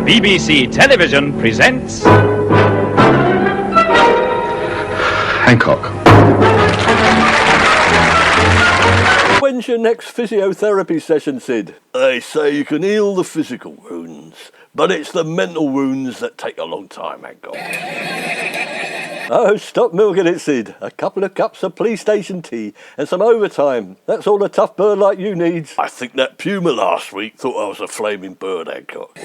BBC Television presents... Hancock. When's your next physiotherapy session, Sid? They say you can heal the physical wounds, but it's the mental wounds that take a long time, Hancock. Oh, stop milking it, Sid. A couple of cups of police station tea and some overtime. That's all a tough bird like you needs. I think that puma last week thought I was a flaming bird, Hancock.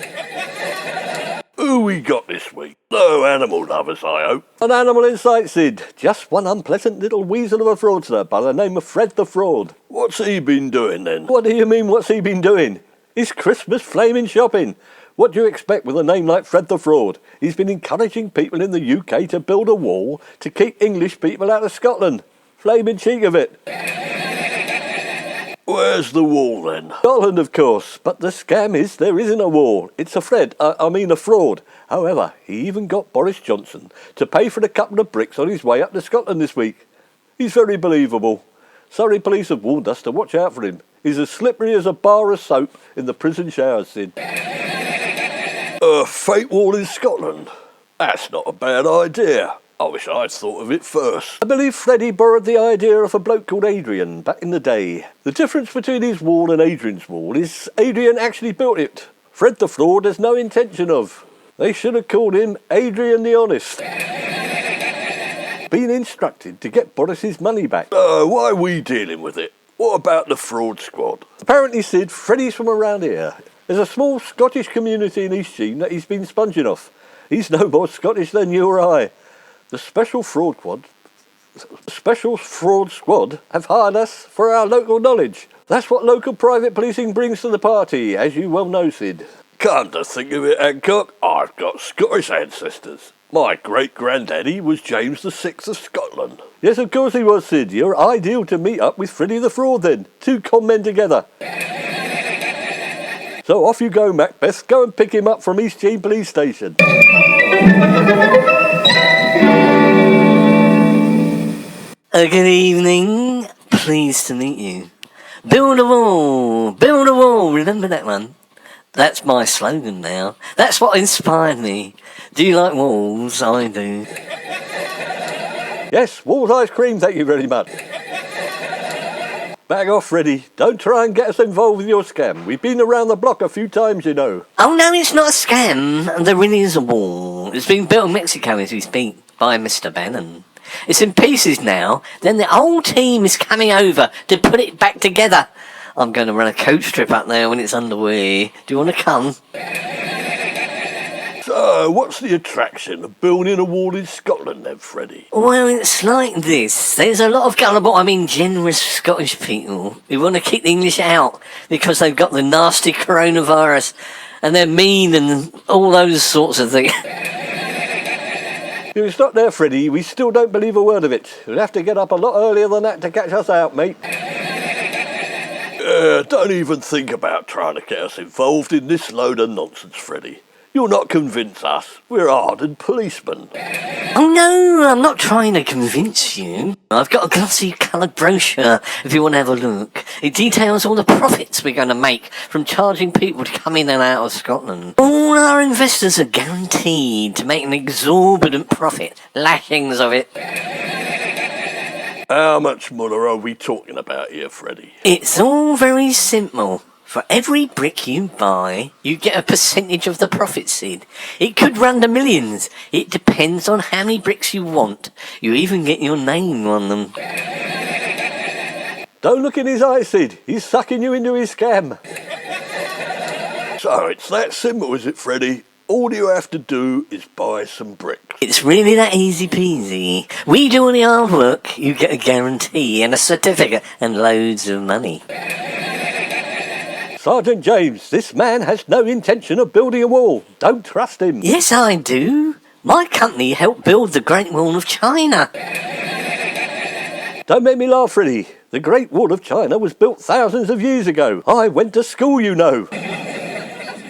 Who we got this week? No animal lovers, I hope. An animal in sight, Sid. Just one unpleasant little weasel of a fraudster by the name of Fred the Fraud. What's he been doing then? What do you mean, what's he been doing? He's Christmas flaming shopping. What do you expect with a name like Fred the Fraud? He's been encouraging people in the UK to build a wall to keep English people out of Scotland. Flaming cheek of it. Where's the wall then? Scotland, of course, but the scam is there isn't a wall. It's a a fraud. However, he even got Boris Johnson to pay for a couple of bricks on his way up to Scotland this week. He's very believable. Surrey police have warned us to watch out for him. He's as slippery as a bar of soap in the prison showers, Sid. A fake wall in Scotland? That's not a bad idea. I wish I'd thought of it first. I believe Freddie borrowed the idea of a bloke called Adrian back in the day. The difference between his wall and Adrian's wall is Adrian actually built it. Fred the Fraud has no intention of. They should have called him Adrian the Honest. Been instructed to get Boris's money back. Why are we dealing with it? What about the fraud squad? Apparently, Sid, Freddie's from around here. There's a small Scottish community in East Sheen that he's been sponging off. He's no more Scottish than you or I. The Special Fraud Squad have hired us for our local knowledge. That's what local private policing brings to the party, as you well know, Sid. Come to think of it, Hancock, I've got Scottish ancestors. My great-granddaddy was James VI of Scotland. Yes, of course he was, Sid. You're ideal to meet up with Freddie the Fraud then. Two con men together. So off you go, Macbeth. Go and pick him up from East Sheen Police Station. Good evening. Pleased to meet you. Build a wall. Build a wall. Remember that one? That's my slogan now. That's what inspired me. Do you like walls? I do. Yes, walls ice cream, thank you very much. Bag off, Freddie. Don't try and get us involved with your scam. We've been around the block a few times, you know. Oh, no, it's not a scam. There really is a wall. It's being built in Mexico as we speak by Mr. Bannon. It's in pieces now. Then the whole team is coming over to put it back together. I'm going to run a coach trip up there when it's underway. Do you want to come? So, what's the attraction of building a wall in Scotland then, Freddie? Well, it's like this. There's a lot of gullible, generous Scottish people who want to keep the English out because they've got the nasty coronavirus and they're mean and all those sorts of things. You stop there, Freddie. We still don't believe a word of it. You'll have to get up a lot earlier than that to catch us out, mate. Don't even think about trying to get us involved in this load of nonsense, Freddie. You'll not convince us. We're ardent policemen. Oh no, I'm not trying to convince you. I've got a glossy coloured brochure if you want to have a look. It details all the profits we're going to make from charging people to come in and out of Scotland. All our investors are guaranteed to make an exorbitant profit. Lashings of it. How much money are we talking about here, Freddie? It's all very simple. For every brick you buy, you get a percentage of the profit, Sid. It could run to millions. It depends on how many bricks you want. You even get your name on them. Don't look in his eyes, Sid. He's sucking you into his scam. So it's that simple, is it, Freddie? All you have to do is buy some bricks. It's really that easy peasy. We do all the hard work, you get a guarantee and a certificate and loads of money. Sergeant James, this man has no intention of building a wall. Don't trust him. Yes, I do. My company helped build the Great Wall of China. Don't make me laugh, Freddie. The Great Wall of China was built thousands of years ago. I went to school, you know.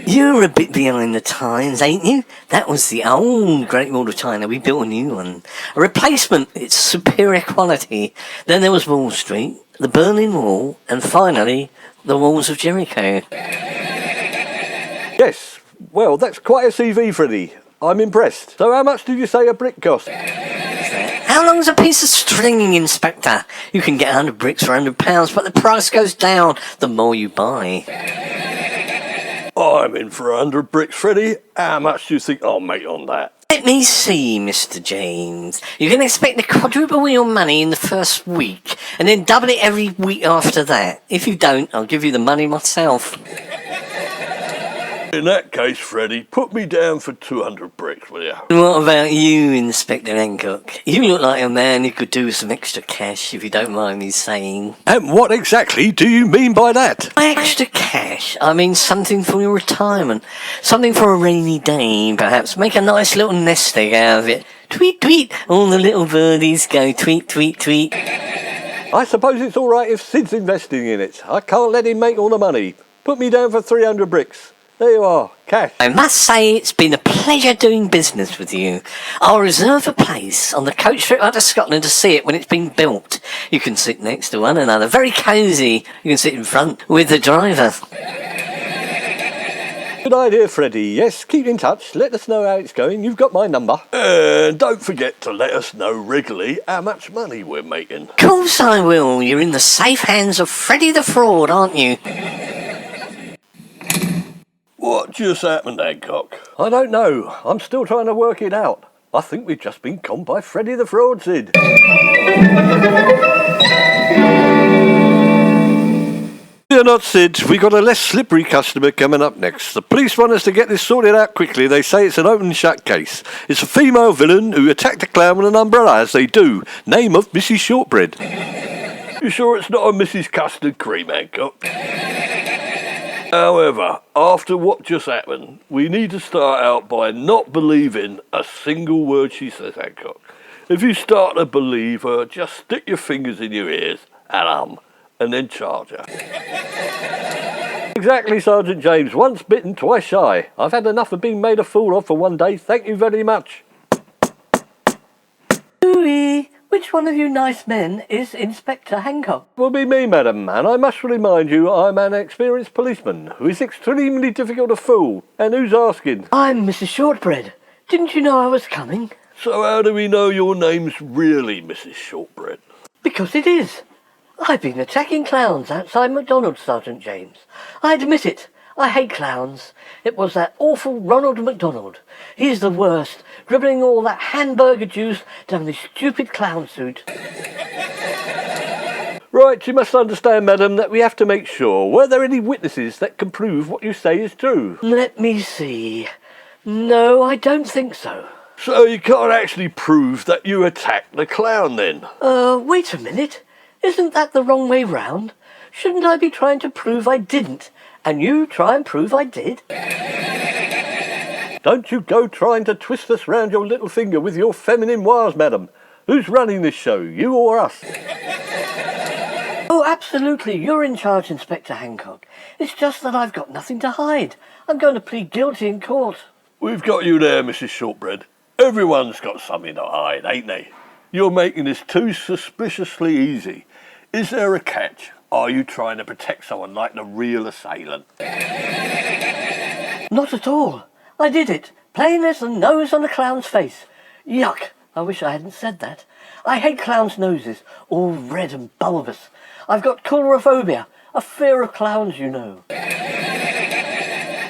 You're a bit behind the times, ain't you? That was the old Great Wall of China. We built a new one. A replacement. It's superior quality. Then there was Wall Street, the Berlin Wall, and finally, the walls of Jericho. Yes, Well, that's quite a CV, Freddie. I'm impressed. So how much did you say a brick cost? How long's a piece of string, Inspector? You can get 100 bricks for £100, but the price goes down the more you buy. I'm in for 100 bricks, Freddie. How much do you think I'll make on that? Let me see, Mr. James. You can expect to quadruple your money in the first week, and then double it every week after that. If you don't, I'll give you the money myself. In that case, Freddie, put me down for 200 bricks, will you? What about you, Inspector Hancock? You look like a man who could do with some extra cash, if you don't mind me saying. And what exactly do you mean by that? By extra cash, I mean something for your retirement. Something for a rainy day, perhaps. Make a nice little nest egg out of it. Tweet, tweet, all the little birdies go tweet, tweet, tweet. I suppose it's all right if Sid's investing in it. I can't let him make all the money. Put me down for 300 bricks. There you are, cash. I must say it's been a pleasure doing business with you. I'll reserve a place on the coach trip out to Scotland to see it when it's been built. You can sit next to one another, very cosy. You can sit in front with the driver. Good idea, Freddie. Yes, keep in touch. Let us know how it's going. You've got my number. And don't forget to let us know regularly how much money we're making. Of course I will. You're in the safe hands of Freddy the Fraud, aren't you? What just happened, Hancock? I don't know. I'm still trying to work it out. I think we've just been conned by Freddy the Fraud, Sid. Fear not, Sid. We've got a less slippery customer coming up next. The police want us to get this sorted out quickly. They say it's an open shut case. It's a female villain who attacked a clown with an umbrella, as they do. Name of Mrs. Shortbread. You sure it's not a Mrs. Custard Cream, Hancock? However, after what just happened, we need to start out by not believing a single word she says, Hancock. If you start to believe her, just stick your fingers in your ears and then charge her. Exactly, Sergeant James. Once bitten, twice shy. I've had enough of being made a fool of for one day. Thank you very much. Ooh-wee. Which one of you nice men is Inspector Hancock? Will be me, madam, and I must remind you I'm an experienced policeman who is extremely difficult to fool. And who's asking? I'm Mrs. Shortbread. Didn't you know I was coming? So how do we know your name's really Mrs. Shortbread? Because it is. I've been attacking clowns outside McDonald, Sergeant James. I admit it. I hate clowns. It was that awful Ronald McDonald. He's the worst, dribbling all that hamburger juice down this stupid clown suit. Right, you must understand, madam, that we have to make sure. Were there any witnesses that can prove what you say is true? Let me see. No, I don't think so. So you can't actually prove that you attacked the clown, then? Wait a minute. Isn't that the wrong way round? Shouldn't I be trying to prove I didn't, and you try and prove I did? Don't you go trying to twist us round your little finger with your feminine wiles, madam. Who's running this show, you or us? Oh, absolutely. You're in charge, Inspector Hancock. It's just that I've got nothing to hide. I'm going to plead guilty in court. We've got you there, Mrs. Shortbread. Everyone's got something to hide, ain't they? You're making this too suspiciously easy. Is there a catch? Are you trying to protect someone like the real assailant? Not at all. I did it. Plain as the nose on a clown's face. Yuck. I wish I hadn't said that. I hate clowns' noses, all red and bulbous. I've got coulrophobia, a fear of clowns, you know.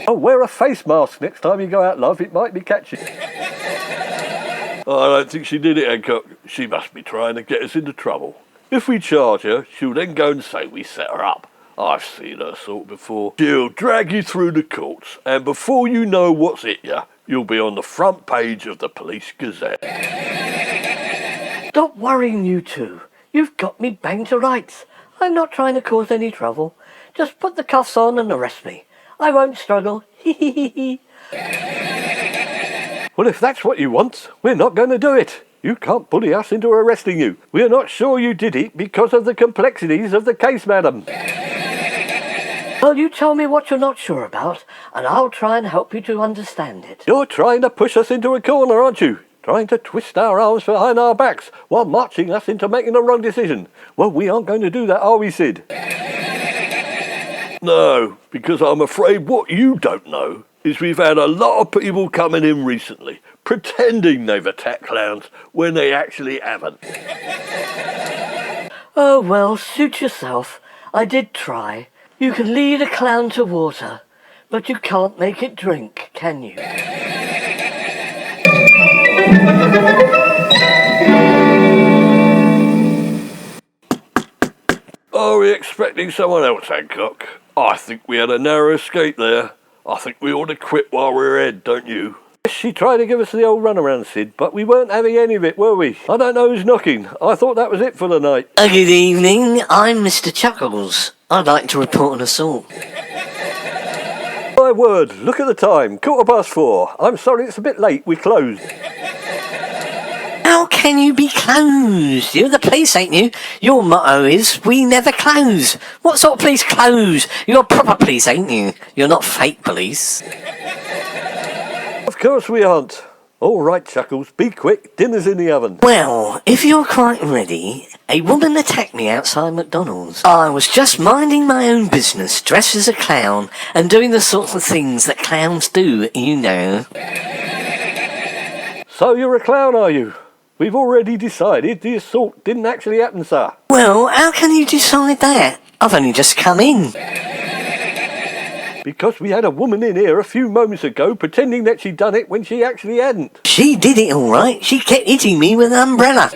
Oh, wear a face mask next time you go out, love. It might be catchy. I don't think she did it, Hancock. She must be trying to get us into trouble. If we charge her, she'll then go and say we set her up. I've seen her sort before. She'll drag you through the courts, and before you know what's hit you, you'll be on the front page of the Police Gazette. Stop worrying, you two. You've got me banged to rights. I'm not trying to cause any trouble. Just put the cuffs on and arrest me. I won't struggle. Hee. Well, if that's what you want, we're not going to do it. You can't bully us into arresting you. We're not sure you did it because of the complexities of the case, madam. Well, you tell me what you're not sure about, and I'll try and help you to understand it. You're trying to push us into a corner, aren't you? Trying to twist our arms behind our backs while marching us into making the wrong decision. Well, we aren't going to do that, are we, Sid? No, because I'm afraid what you don't know is we've had a lot of people coming in recently, pretending they've attacked clowns when they actually haven't. Oh, well, suit yourself. I did try. You can lead a clown to water, but you can't make it drink, can you? Are we expecting someone else, Hancock? I think we had a narrow escape there. I think we ought to quit while we're ahead, don't you? She tried to give us the old runaround, Sid, but we weren't having any of it, were we? I don't know who's knocking. I thought that was it for the night. Good evening, I'm Mr. Chuckles. I'd like to report an assault. My word, look at the time. 4:15. I'm sorry it's a bit late. We closed. How can you be closed? You're the police, ain't you? Your motto is, we never close. What sort of police close? You're proper police, ain't you? You're not fake police. Of course we aren't. All right, Chuckles, be quick. Dinner's in the oven. Well, if you're quite ready, a woman attacked me outside McDonald's. I was just minding my own business, dressed as a clown, and doing the sorts of things that clowns do, you know. So you're a clown, are you? We've already decided the assault didn't actually happen, sir. Well, how can you decide that? I've only just come in. Because we had a woman in here a few moments ago pretending that she'd done it when she actually hadn't. She did it all right. She kept hitting me with an umbrella.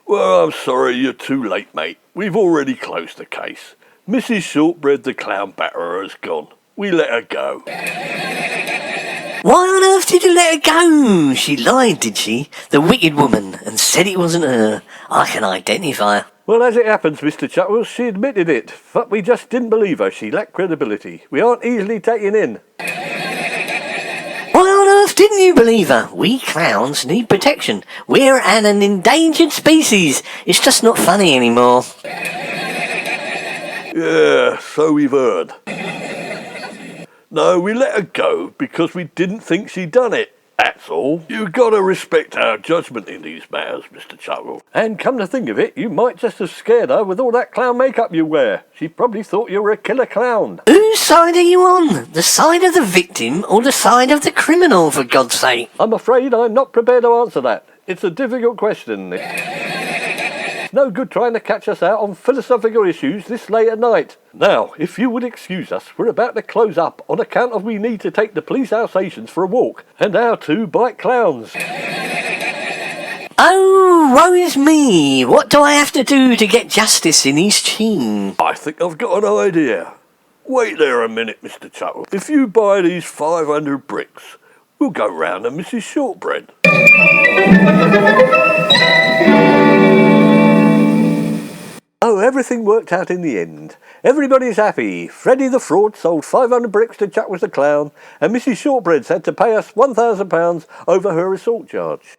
Well, I'm sorry you're too late, mate. We've already closed the case. Mrs. Shortbread the clown batterer has gone. We let her go. Why on earth did you let her go? She lied, did she? The wicked woman, and said it wasn't her. I can identify her. Well, as it happens, Mr. Chuckles, she admitted it. But we just didn't believe her. She lacked credibility. We aren't easily taken in. Why on earth didn't you believe her? We clowns need protection. We're an endangered species. It's just not funny anymore. Yeah, so we've heard. No, we let her go because we didn't think she'd done it. That's all. You've got to respect our judgment in these matters, Mr. Chuckle. And come to think of it, you might just have scared her with all that clown makeup you wear. She probably thought you were a killer clown. Whose side are you on? The side of the victim or the side of the criminal, for God's sake? I'm afraid I'm not prepared to answer that. It's a difficult question. It's no good trying to catch us out on philosophical issues this late at night. Now, if you would excuse us, we're about to close up on account of we need to take the police Alsatians for a walk, and our two bite clowns. Oh, woe is me. What do I have to do to get justice in East Sheen? I think I've got an idea. Wait there a minute, Mr. Chuckle. If you buy these 500 bricks, we'll go round to Mrs. Shortbread. Oh, everything worked out in the end. Everybody's happy. Freddie the fraud sold 500 bricks to Chuckles the clown, and Mrs. Shortbread's had to pay us £1,000 over her assault charge.